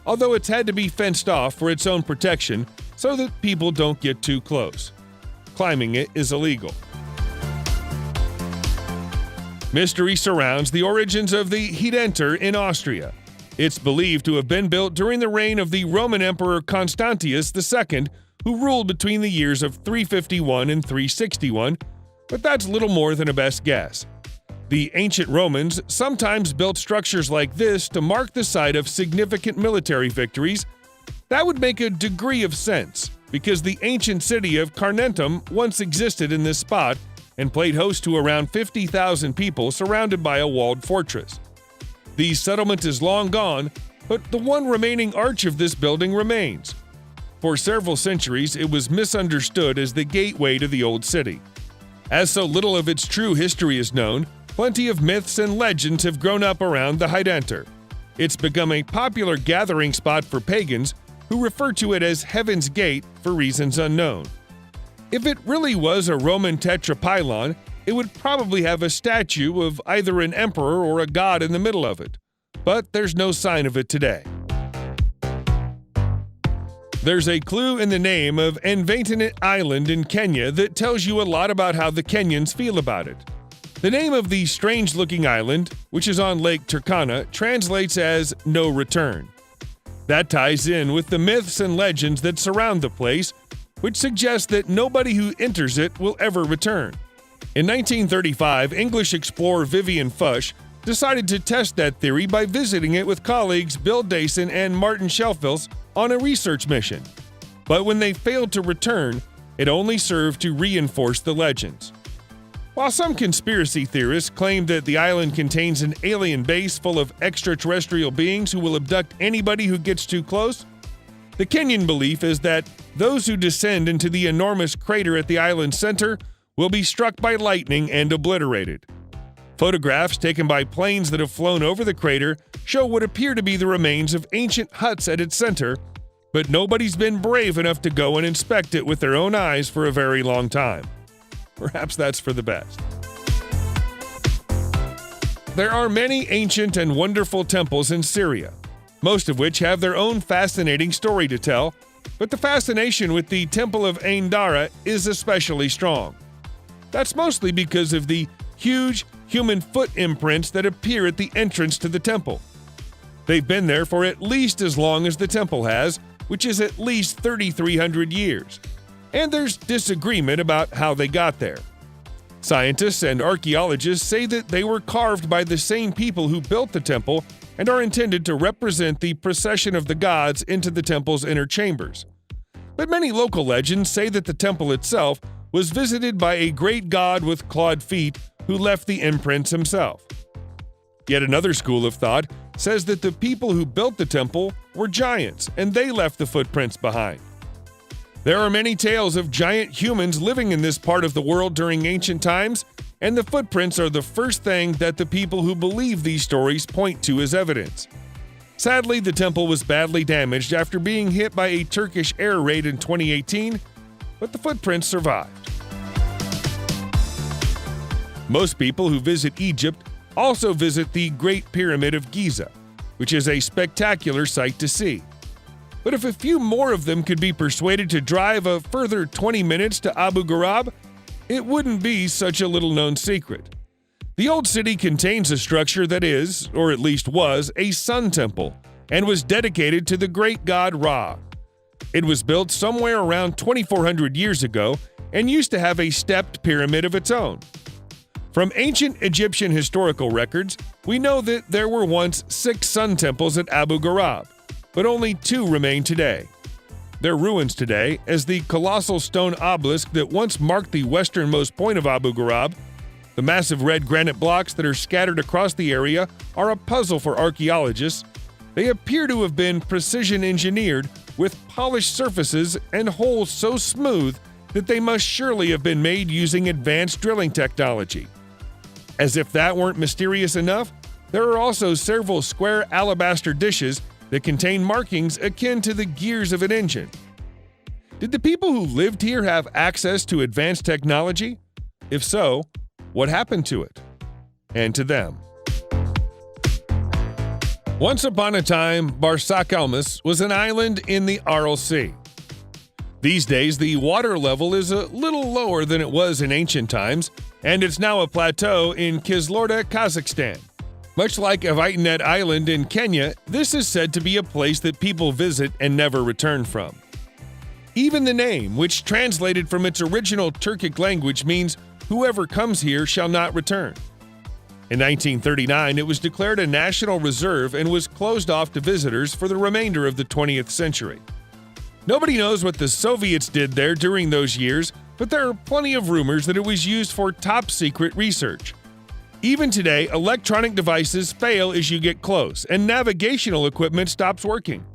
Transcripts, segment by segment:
although it's had to be fenced off for its own protection so that people don't get too close. Climbing it is illegal. Mystery surrounds the origins of the Hedenter in Austria. It's believed to have been built during the reign of the Roman Emperor Constantius II, who ruled between the years of 351 and 361, but that's little more than a best guess. The ancient Romans sometimes built structures like this to mark the site of significant military victories. That would make a degree of sense, because the ancient city of Carnuntum once existed in this spot and played host to around 50,000 people surrounded by a walled fortress. The settlement is long gone, but the one remaining arch of this building remains. For several centuries, it was misunderstood as the gateway to the old city. As so little of its true history is known, plenty of myths and legends have grown up around the Hedenter. It's become a popular gathering spot for pagans who refer to it as Heaven's Gate for reasons unknown. If it really was a Roman tetrapylon, it would probably have a statue of either an emperor or a god in the middle of it. But there's no sign of it today. There's a clue in the name of Envatinit Island in Kenya that tells you a lot about how the Kenyans feel about it. The name of the strange-looking island, which is on Lake Turkana, translates as no return. That ties in with the myths and legends that surround the place, which suggests that nobody who enters it will ever return. In 1935, English explorer Vivian Fush decided to test that theory by visiting it with colleagues Bill Dayson and Martin Shelfels on a research mission. But when they failed to return, it only served to reinforce the legends. While some conspiracy theorists claim that the island contains an alien base full of extraterrestrial beings who will abduct anybody who gets too close, the Kenyan belief is that those who descend into the enormous crater at the island's center will be struck by lightning and obliterated. Photographs taken by planes that have flown over the crater show what appear to be the remains of ancient huts at its center, but nobody's been brave enough to go and inspect it with their own eyes for a very long time. Perhaps that's for the best. There are many ancient and wonderful temples in Syria, most of which have their own fascinating story to tell, but the fascination with the Temple of Ain Dara is especially strong. That's mostly because of the huge human foot imprints that appear at the entrance to the temple. They've been there for at least as long as the temple has, which is at least 3,300 years. And there's disagreement about how they got there. Scientists and archaeologists say that they were carved by the same people who built the temple and are intended to represent the procession of the gods into the temple's inner chambers. But many local legends say that the temple itself was visited by a great god with clawed feet who left the imprints himself. Yet another school of thought says that the people who built the temple were giants and they left the footprints behind. There are many tales of giant humans living in this part of the world during ancient times, and the footprints are the first thing that the people who believe these stories point to as evidence. Sadly, the temple was badly damaged after being hit by a Turkish air raid in 2018, but the footprints survived. Most people who visit Egypt also visit the Great Pyramid of Giza, which is a spectacular sight to see. But if a few more of them could be persuaded to drive a further 20 minutes to Abu Ghraib, it wouldn't be such a little-known secret. The old city contains a structure that is, or at least was, a sun temple, and was dedicated to the great god Ra. It was built somewhere around 2,400 years ago and used to have a stepped pyramid of its own. From ancient Egyptian historical records, we know that there were once 6 sun temples at Abu Ghraib, but only 2 remain today. They're ruins today, as the colossal stone obelisk that once marked the westernmost point of Abu Ghraib, the massive red granite blocks that are scattered across the area, are a puzzle for archaeologists. They appear to have been precision engineered with polished surfaces and holes so smooth that they must surely have been made using advanced drilling technology. As if that weren't mysterious enough, there are also several square alabaster dishes that contain markings akin to the gears of an engine. Did the people who lived here have access to advanced technology? If so, what happened to it? And to them? Once upon a time, Barsakelmes was an island in the Aral Sea. These days, the water level is a little lower than it was in ancient times, and it's now a plateau in Kizilorda, Kazakhstan. Much like Avitinet Island in Kenya, this is said to be a place that people visit and never return from. Even the name, which translated from its original Turkic language, means whoever comes here shall not return. In 1939, it was declared a national reserve and was closed off to visitors for the remainder of the 20th century. Nobody knows what the Soviets did there during those years, but there are plenty of rumors that it was used for top-secret research. Even today, electronic devices fail as you get close, and navigational equipment stops working.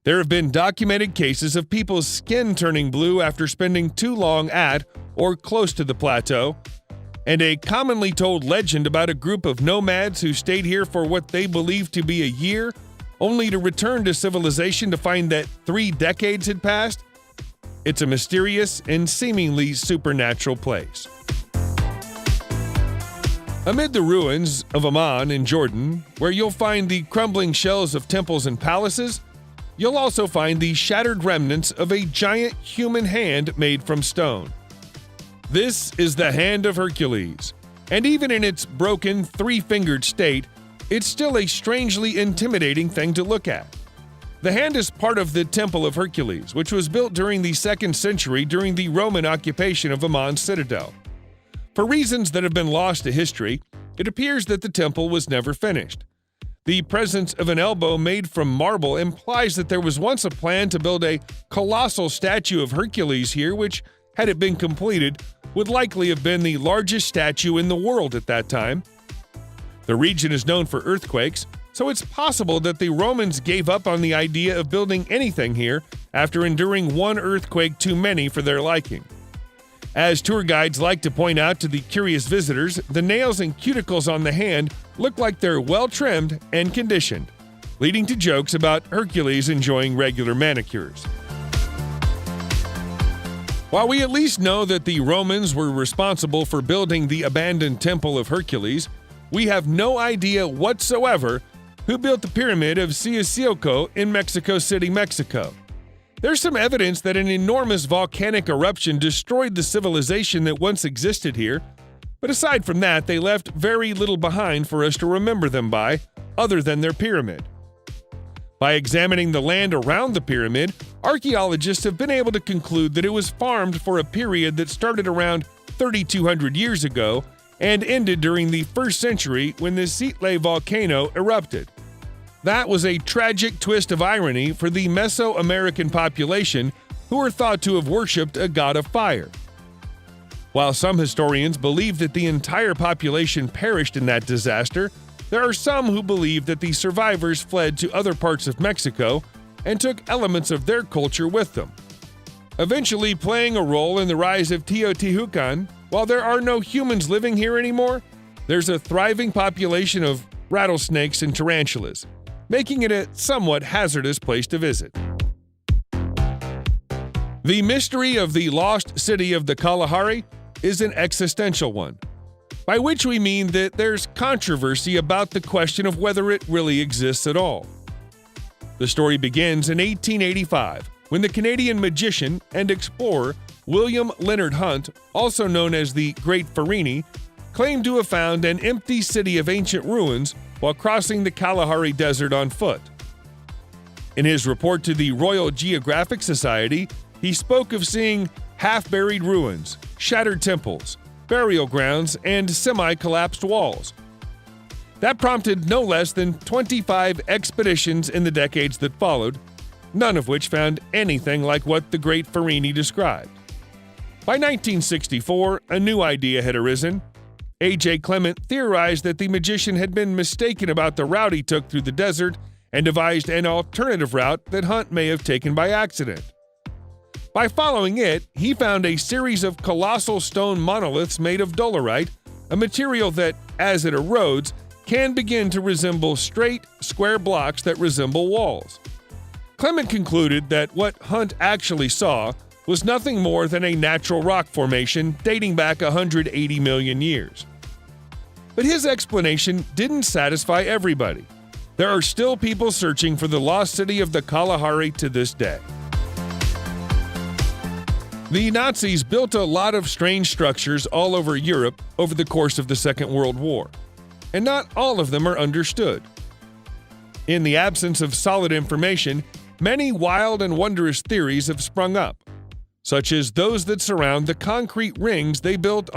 There have been documented cases of people's skin turning blue after spending too long at or close to the plateau, and a commonly told legend about a group of nomads who stayed here for what they believed to be a year, only to return to civilization to find that 3 decades had passed. It's a mysterious and seemingly supernatural place. Amid the ruins of Amman in Jordan, where you'll find the crumbling shells of temples and palaces, you'll also find the shattered remnants of a giant human hand made from stone. This is the Hand of Hercules, and even in its broken, 3-fingered state, it's still a strangely intimidating thing to look at. The hand is part of the Temple of Hercules, which was built during the 2nd century during the Roman occupation of Amman's citadel. For reasons that have been lost to history, it appears that the temple was never finished. The presence of an elbow made from marble implies that there was once a plan to build a colossal statue of Hercules here, which, had it been completed, would likely have been the largest statue in the world at that time. The region is known for earthquakes, so it's possible that the Romans gave up on the idea of building anything here after enduring one earthquake too many for their liking. As tour guides like to point out to the curious visitors, the nails and cuticles on the hand look like they're well trimmed and conditioned, leading to jokes about Hercules enjoying regular manicures. While we at least know that the Romans were responsible for building the abandoned Temple of Hercules, we have no idea whatsoever who built the Pyramid of Siusioko in Mexico City, Mexico. There's some evidence that an enormous volcanic eruption destroyed the civilization that once existed here, but aside from that, they left very little behind for us to remember them by, other than their pyramid. By examining the land around the pyramid, archaeologists have been able to conclude that it was farmed for a period that started around 3,200 years ago and ended during the 1st century when the Sitle volcano erupted. That was a tragic twist of irony for the Mesoamerican population, who are thought to have worshipped a god of fire. While some historians believe that the entire population perished in that disaster, there are some who believe that the survivors fled to other parts of Mexico and took elements of their culture with them, eventually playing a role in the rise of Teotihuacan. While there are no humans living here anymore, there's a thriving population of rattlesnakes and tarantulas, making it a somewhat hazardous place to visit. The mystery of the lost city of the Kalahari is an existential one, by which we mean that there's controversy about the question of whether it really exists at all. The story begins in 1885, when the Canadian magician and explorer William Leonard Hunt, also known as the Great Farini, claimed to have found an empty city of ancient ruins while crossing the Kalahari Desert on foot. In his report to the Royal Geographic Society, he spoke of seeing half-buried ruins, shattered temples, burial grounds, and semi-collapsed walls. That prompted no less than 25 expeditions in the decades that followed, none of which found anything like what the Great Farini described. By 1964, a new idea had arisen. A.J. Clement theorized that the magician had been mistaken about the route he took through the desert and devised an alternative route that Hunt may have taken by accident. By following it, he found a series of colossal stone monoliths made of dolerite, a material that, as it erodes, can begin to resemble straight, square blocks that resemble walls. Clement concluded that what Hunt actually saw was nothing more than a natural rock formation dating back 180 million years. But his explanation didn't satisfy everybody. There are still people searching for the lost city of the Kalahari to this day. The Nazis built a lot of strange structures all over Europe over the course of the Second World War, and not all of them are understood. In the absence of solid information, many wild and wondrous theories have sprung up, such as those that surround the concrete rings they built on